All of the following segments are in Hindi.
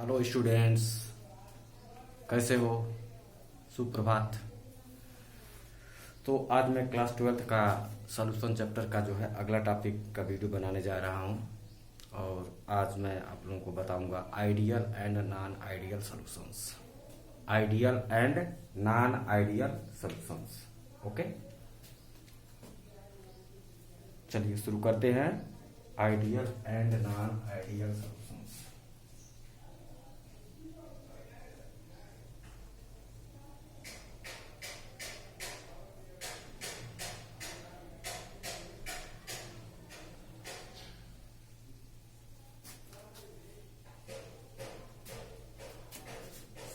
हेलो स्टूडेंट्स, कैसे हो? सुप्रभात। तो आज मैं क्लास 12th का सॉल्यूशन चैप्टर का जो है अगला टॉपिक का वीडियो बनाने जा रहा हूँ। और आज मैं आप लोगों को बताऊंगा ideal and non ideal solutions. Ideal and non ideal solutions. Okay, चलिए शुरू करते हैं। Ideal and non ideal solutions.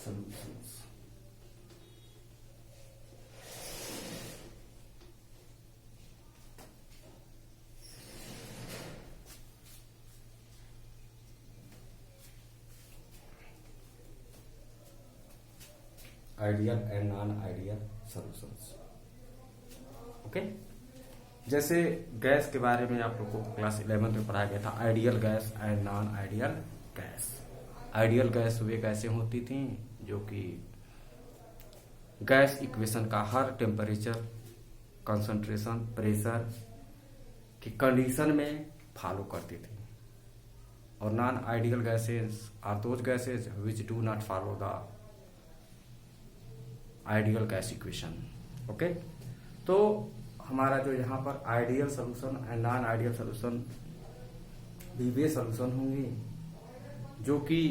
Solutions. Ideal and non ideal solutions. Okay, जैसे गैस के बारे में आप लोग को क्लास 11 में पढ़ाया गया था, ideal gas and non ideal gas. Ideal gas वे गैसें होती थी जो कि गैस इक्वेशन का हर टेम्परेचर, कंसंट्रेशन, प्रेशर की कंडीशन में फॉलो करती थी। और non ideal gases are those gases which do not follow the ideal gas equation. Okay, तो हमारा जो यहाँ पर ideal solution and non ideal solution भी वे सोल्यूशन होंगे जो कि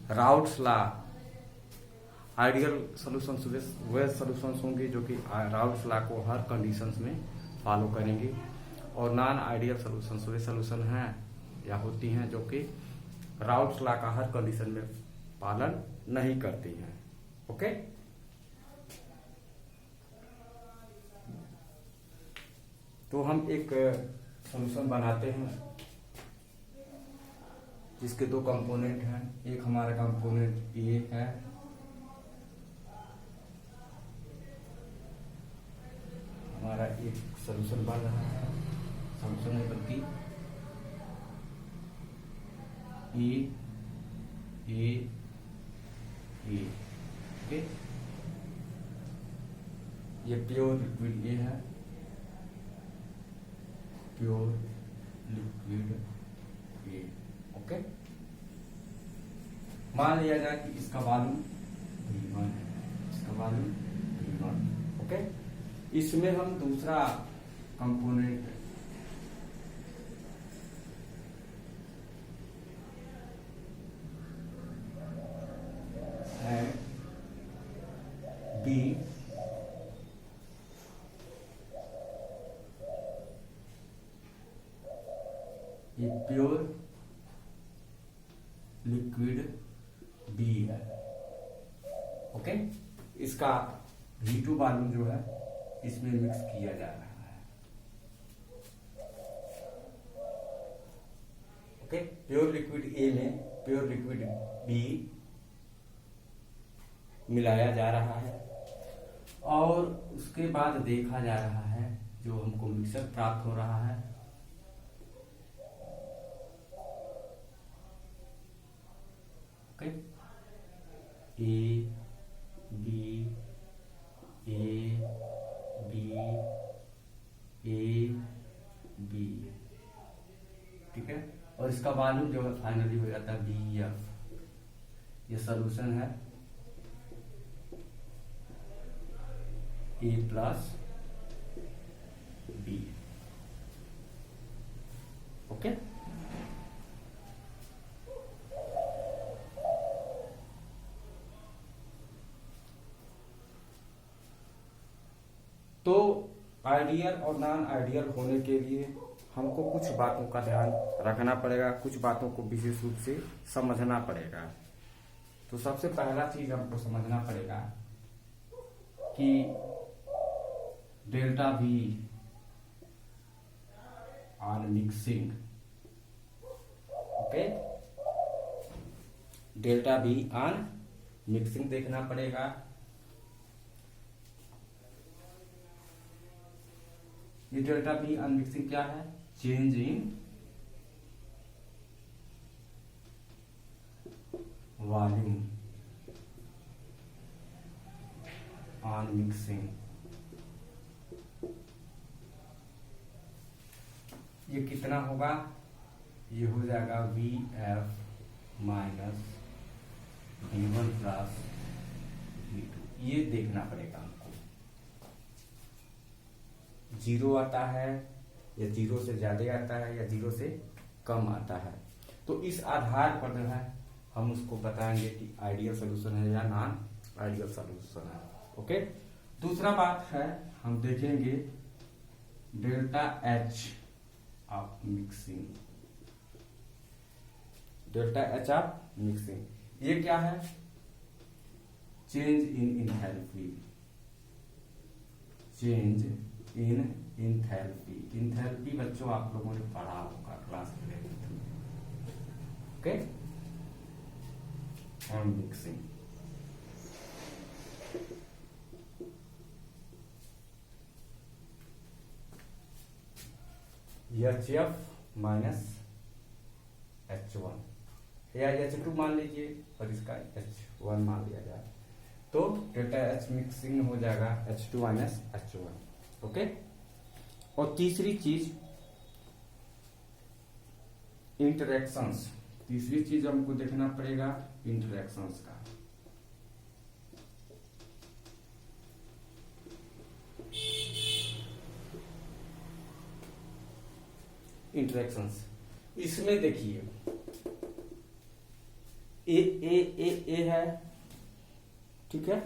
राउट्स लॉ आइडियल सॉल्यूशंस वे सॉल्यूशंस होंगे जो कि राउट्स लॉ को हर कंडीशंस में फॉलो करेंगे। और नॉन आइडियल सॉल्यूशंस वे सॉल्यूशन हैं या होती हैं जो कि राउट्स लॉ का हर कंडीशन में पालन नहीं करती हैं। ओके, तो हम एक सॉल्यूशन बनाते हैं जिसके दो कंपोनेंट हैं। एक हमारा कंपोनेंट ए है, हमारा एक सॉल्यूशन बन रहा है, सॉल्यूशन है बल्कि ए ए ए। ओके, ये प्योर लिक्विड ए है, प्योर लिक्विड ए। ओके, मान लिया जाए कि इसका वॉल्यूम V1 है, इसका वॉल्यूम V1। ओके, इसमें हम दूसरा कंपोनेंट है B, ये प्योर लिक्विड B है। ओके, इसका V2 वॉल्यूम जो है इसमें मिक्स किया जा रहा है। ओके, प्योर लिक्विड A में प्योर लिक्विड B मिलाया जा रहा है और उसके बाद देखा जा रहा है जो हमको मिक्सर प्राप्त हो रहा है। Okay, A B A B A B, ठीक है। और इसका वॉल्यूम जो है फाइनली हो जाता है BF। ये सॉल्यूशन है A प्लस B। ओके, तो आइडियल और नॉन आइडियल होने के लिए हमको कुछ बातों का ध्यान रखना पड़ेगा, कुछ बातों को विशेष रूप से समझना पड़ेगा। तो सबसे पहला चीज हमको समझना पड़ेगा कि delta V on mixing, okay, delta V on mixing देखना पड़ेगा। ये डेल्टा V ऑन मिक्सिंग क्या है? Change in volume on mixing. ये कितना होगा? ये हो जाएगा VF minus V1 plus V2। ये देखना पड़ेगा हमको, जीरो आता है या जीरो से ज्यादा आता है या जीरो से कम आता है। तो इस आधार पर जो है हम उसको बताएंगे कि आइडियल सोल्यूशन है या नॉन आइडियल सोल्यूशन है। ओके, दूसरा बात है हम देखेंगे delta H of mixing. Delta H of mixing ये क्या है? Change in enthalpy. Change in enthalpy. Enthalpy बच्चों आप लोगों ने पढ़ा होगा क्लास 11 में। Okay, on mixing. HF minus H1 या H2 मान लीजिए और इसका H1 मान लिया जाए, तो डेल्टा H मिक्सिंग हो जाएगा H2 माइनस H1। ओके, और तीसरी चीज इंटरेक्शंस। तीसरी चीज हमको देखना पड़ेगा इंटरेक्शंस का। इंटरेक्शंस इसमें देखिए ए है, ठीक है,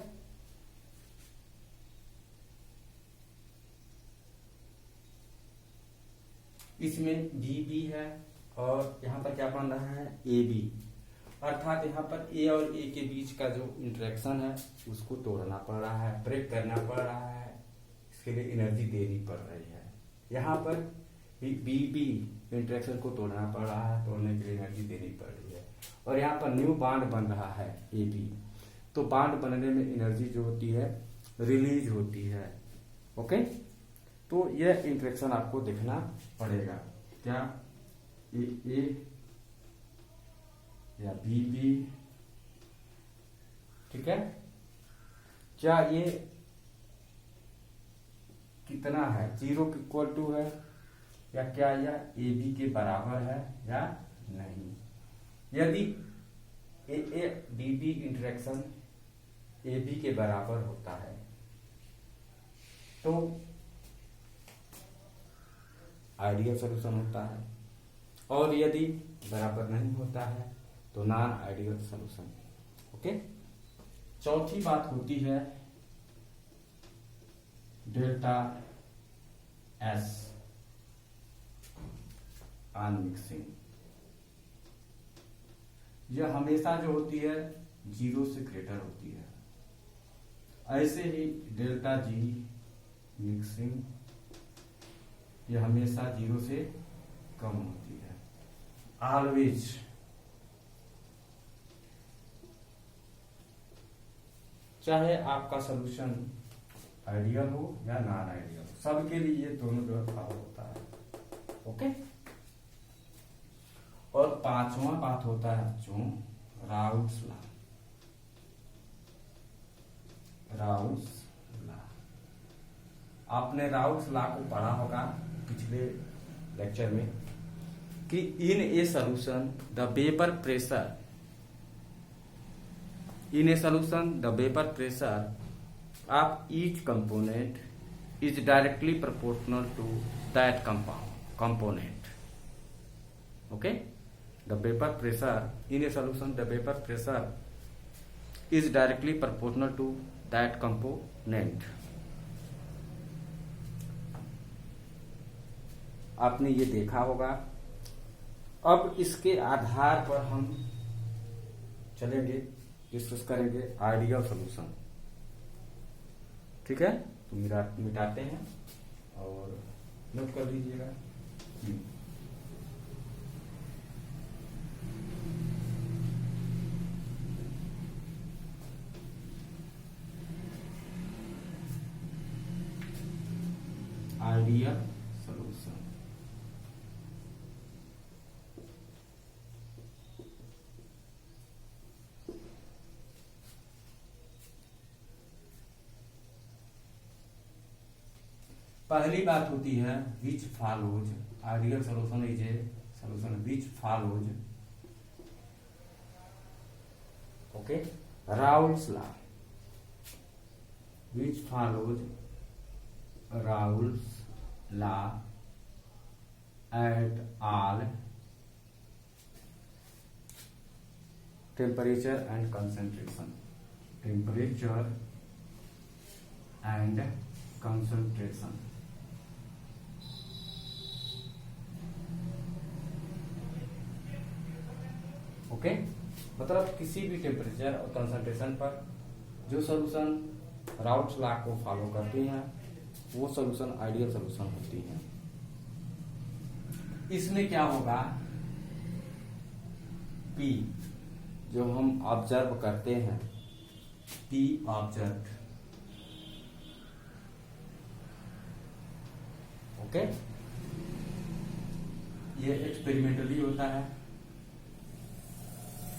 इसमें बी है और यहाँ पर क्या बन रहा है? A B. अर्थात यहाँ पर ए और ए के बीच का जो इंटरेक्शन है उसको तोड़ना पड़ रहा है, ब्रेक करना पड़ रहा है। इसके लिए एनर्जी देनी पड़ रही है। यहाँ पर बी बी इंटरेक्शन को तोड़ना पड़ रहा है, तोड़ने के लिए एनर्जी देनी पड़ रही है। और यहाँ पर न्यू बॉन्ड बन रहा है ए बी, तो बॉन्ड बनने में एनर्जी जो होती है रिलीज होती है। ओके, तो यह इंटरेक्शन आपको देखना पड़ेगा। क्या ए या बी बी, ठीक है, क्या ये कितना है? 0 इक्वल टू है या क्या यह ए बी के बराबर है या नहीं? यदि A B B interaction A B के बराबर होता है तो आइडियल सॉल्यूशन होता है, और यदि बराबर नहीं होता है तो नॉन आइडियल सॉल्यूशन। ओके, चौथी बात होती है डेल्टा एस ऑन मिक्सिंग। यह हमेशा जो होती है 0 से ग्रेटर होती है। ऐसे ही डेल्टा जी मिक्सिंग यह हमेशा 0 से कम होती है। ऑलवेज चाहे आपका सॉल्यूशन आइडियल हो या नॉन आइडियल, सबके लिए ये दोनों व्यवस्था होता है। ओके, और पांचवा बात होता है बच्चों राउल्स लॉ। राउल्स लॉ, आपने राउल्स लॉ को पढ़ा होगा पिछले लेक्चर में कि in a solution the vapour pressure, in a solution the vapour pressure of each component is directly proportional to that component. Okay, the vapor pressure in a solution, the vapor pressure is directly proportional to that component. आपने ये देखा होगा। अब इसके आधार पर हम चलेंगे, डिस्कस करेंगे आइडियल सॉल्यूशन। ठीक है, तो मिटाते हैं और नोट कर लीजिएगा। Ideal solution. पहली बात होती है विच follows, ideal solution is a solution which follows, okay, Raoult's law, which follows Raoult's law at all temperature and concentration, temperature and concentration. Okay, मतलब किसी भी टेम्परेचर और कंसंट्रेशन पर जो सॉल्यूशन राउल्स लॉ को फॉलो करती हैं वो सॉल्यूशन आइडियल सॉल्यूशन होती है। इसमें क्या होगा, पी जो हम ऑब्जर्व करते हैं, पी ऑब्जर्व, ओके, ये एक्सपेरिमेंटली होता है,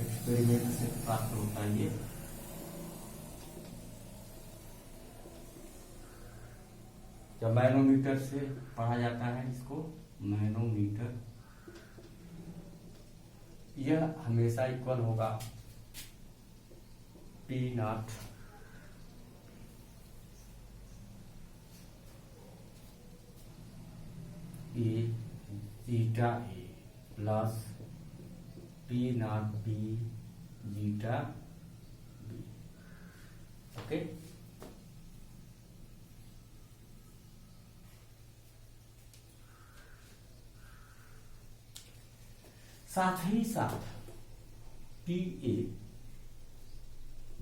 एक्सपेरिमेंट से प्राप्त होता है ये। जब मैनोमीटर से पढ़ा जाता है इसको, मैनोमीटर, यह हमेशा इक्वल होगा P naught A zeta A plus P naught B zeta B, okay. साथ ही साथ पी ए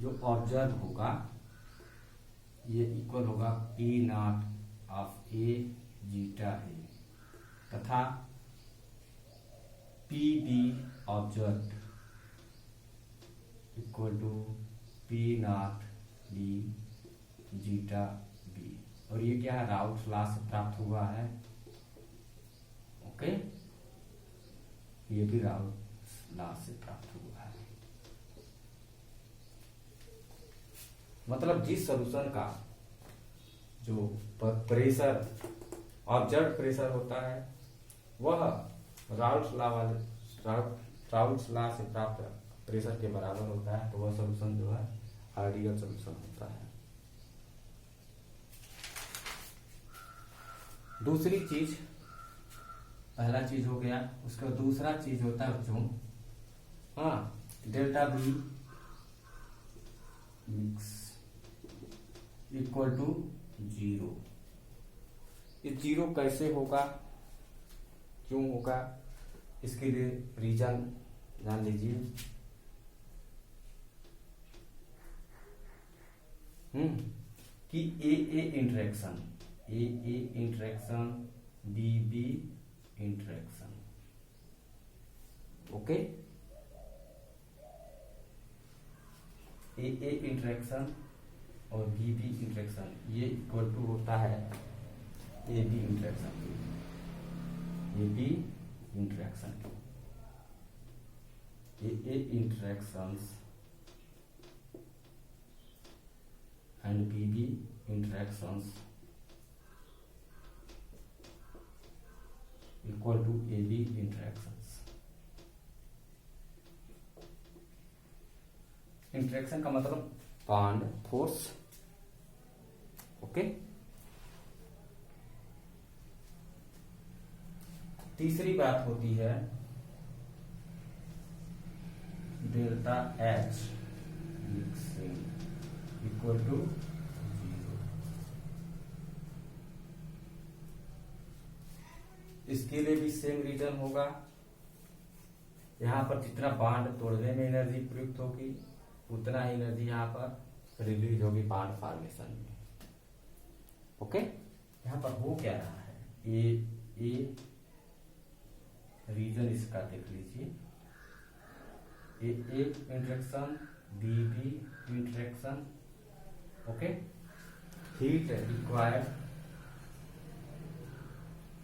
जो ऑब्जर्व होगा ये इक्वल होगा P naught of A zeta A, तथा P B observed equal to P naught B zeta B. और ये क्या है, राउल्स लॉ से प्राप्त हुआ है, ओके, ये भी राउल्स लॉ से प्राप्त हुआ है। मतलब जिस सॉल्यूशन का जो प्रेशर ऑब्जर्व प्रेशर होता है वह राउल्स लॉ वाले राउल्स लॉ से प्राप्त प्रेशर के बराबर होता है, तो वह सॉल्यूशन जो है आइडियल सॉल्यूशन होता है। दूसरी चीज, पहला चीज हो गया, उसका दूसरा चीज होता है बच्चों, हाँ, delta B mix equal to zero. ये जीरो कैसे होगा, क्यों होगा, इसके लिए रीजन जान लीजिए। कि A interaction, A interaction, B interaction, okay, A interaction और बी इंटरेक्शन ये इक्वल टू होता है A B interaction, A B interaction, A interactions and B interactions equal to A B interactions. Interaction का मतलब बॉन्ड फोर्स, ओके। तीसरी बात होती है delta H mixing equal to zero. इसके लिए भी सेम रीजन होगा, यहां पर जितना बॉन्ड तोड़ने में एनर्जी प्रयुक्त होगी उतना ही एनर्जी यहाँ पर रिलीज होगी बॉन्ड फॉर्मेशन में, ओके, यहाँ पर हो क्या रहा है, ए रीजन इसका देख लीजिए, A interaction, B interaction, okay. Heat required,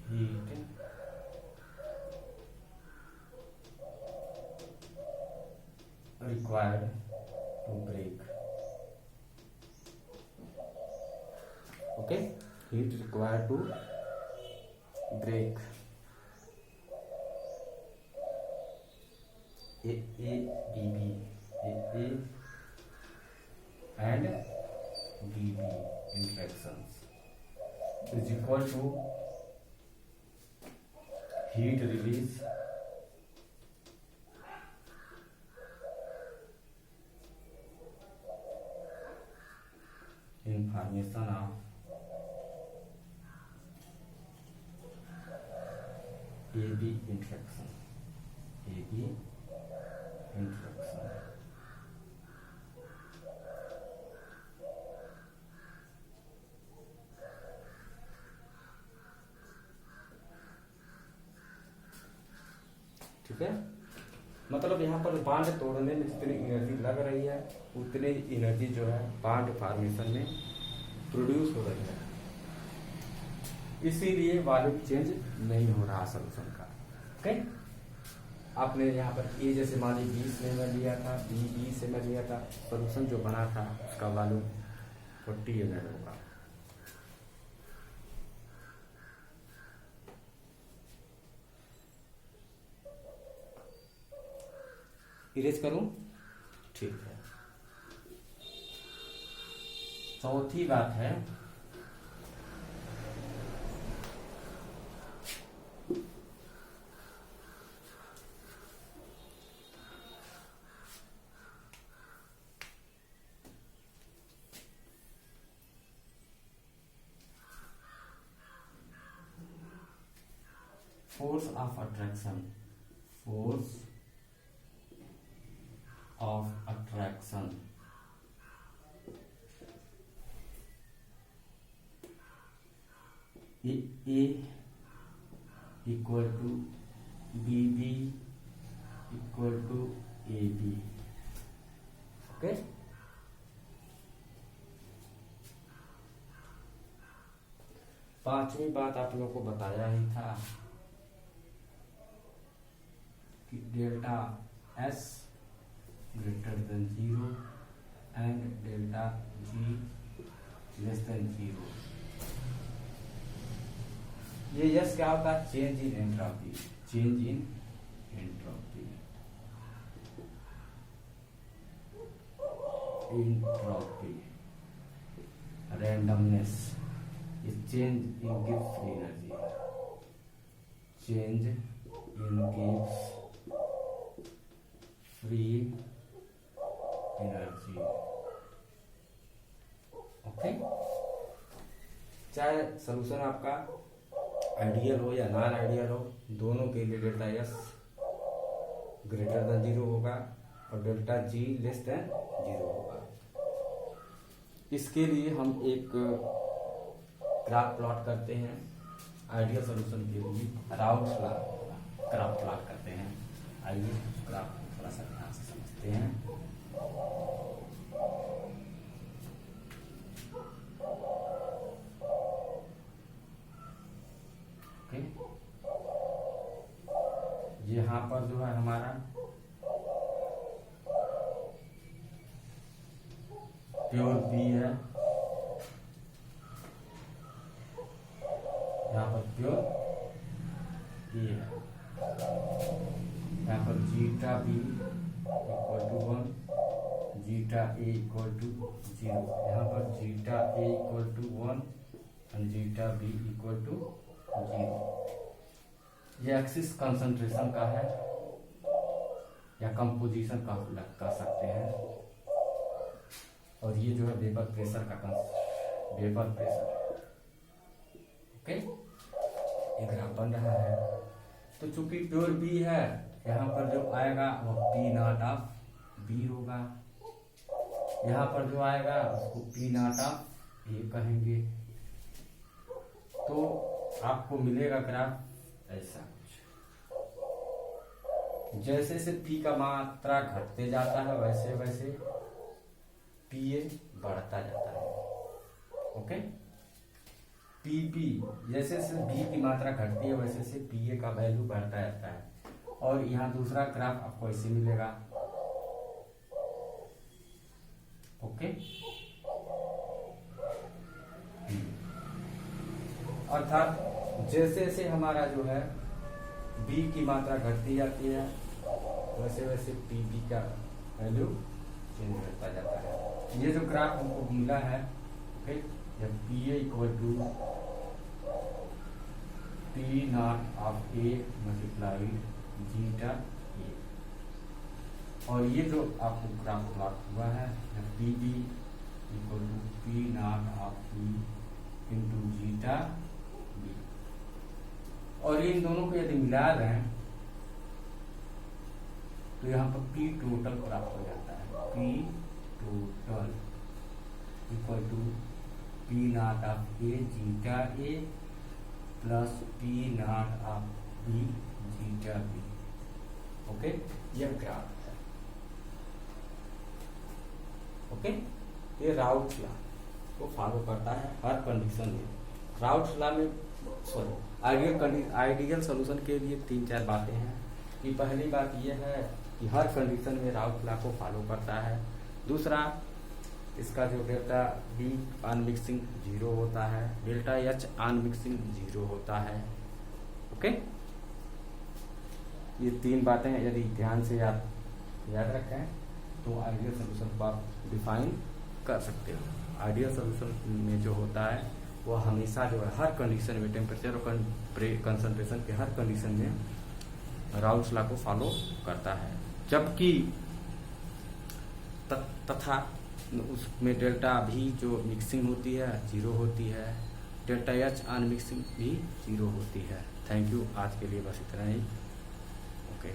heat required to break, okay, heat required to break a b and b interactions is equal to heat release in formation of AB interaction, AB interaction, ठीक है। मतलब यहाँ पर बांड तोड़ने में जितनी एनर्जी लग रही है उतनी एनर्जी जो है बांड फॉर्मेशन में प्रोड्यूस हो रही है, इसीलिए वॉल्यूम चेंज नहीं हो रहा सॉल्यूशन का। ओके, आपने यहाँ पर ए जैसे मान ली 20 में मैं लिया था, बी से मैं लिया था, सॉल्यूशन जो बना था उसका वॉल्यूम 40 ml होगा। इरेज करूं, ठीक है। चौथी बात है force of attraction, force of attraction A equal to be equal to A B, okay. पांचवी बात आप लोगों को बताया ही था कि delta S greater than 0 and delta G less than 0। ये यस क्या होता है, change in entropy, change in entropy, entropy, randomness, change in gives energy, change in gives free energy, okay. चाहे सॉल्यूशन आपका आइडियल हो या नॉन आइडियल हो, दोनों के लिए डेल्टा एस ग्रेटर देन 0 होगा और डेल्टा जी लेस देन 0 होगा। इसके लिए हम एक ग्राफ प्लॉट करते हैं, आइडियल सॉल्यूशन के लिए राउंड ग्राफ प्लॉट करते हैं। आइए ग्राफ थोड़ा सा ध्यान से समझते हैं। यहाँ पर जो है हमारा प्योर बी है, यहाँ पर प्योर ए है, यहाँ पर zeta B equal to 1, zeta A equal to 0, यहाँ पर zeta A equal to 1 and zeta B equal to 0। ये एक्सिस कंसंट्रेशन का है या कंपोजिशन का कह सकते हैं, और ये जो है वेपर प्रेशर का वेपर प्रेशर, ओके। ये ग्राफ बन रहा है। तो चूंकि प्योर बी है, यहाँ पर जो आएगा वो पी नॉट ऑफ बी होगा, यहाँ पर जो आएगा उसको पी नॉट ऑफ ए कहेंगे, तो आपको मिलेगा ग्राफ ऐसा कुछ। जैसे जैसे पी का मात्रा घटते जाता है वैसे वैसे पीए बढ़ता जाता है। ओके, पीपी जैसे जैसे बी की मात्रा घटती है वैसे वैसे पीए का वैल्यू बढ़ता जाता है। और यहाँ दूसरा ग्राफ आपको ऐसे मिलेगा। ओके, अर्थात जैसे जैसे हमारा जो है बी की मात्रा घटती जाती है वैसे वैसे पीबी का वैल्यू चेंज होता जाता है। ये जो ग्राफ हमको मिला है, ओके, जब P A equal to P naught of A multiplied zeta A, और ये जो आपको ग्राफ प्लॉट हुआ है P B equal to P naught of E into zeta B, और इन दोनों को यदि मिला दें तो यहाँ पर पी टोटल प्राप्त हो जाता है। P total equal to P naught of A zeta A plus P naught of B zeta B. Okay, यह ग्राफ है। ओके, ये राउट्स लॉ को फॉलो करता है हर कंडीशन में। राउट्स लॉ में आइडियल सॉल्यूशन के लिए 3-4 बातें हैं कि पहली बात यह है कि हर कंडीशन में राउट्स लॉ को फॉलो करता है। दूसरा, इसका जो डेल्टा बी अनमिक्सिंग 0 होता है, डेल्टा एच अनमिक्सिंग 0 होता है। ओके, ये 3 बातें यदि ध्यान से याद रखें तो आइडियल सॉल्यूशन को आप डिफाइन कर सकते हो। आइडियल सॉल्यूशन में जो होता है वो हमेशा जो है हर कंडीशन में टेम्परेचर और कंसंट्रेशन के हर कंडीशन में राउल्स लॉ को फॉलो करता है। जबकि तथा उसमें डेल्टा भी जो मिक्सिंग होती है 0 होती है, डेल्टा एच अनमिक्सिंग भी 0 होती है। थैंक यू, आज के लिए बस इतना ही। ओके।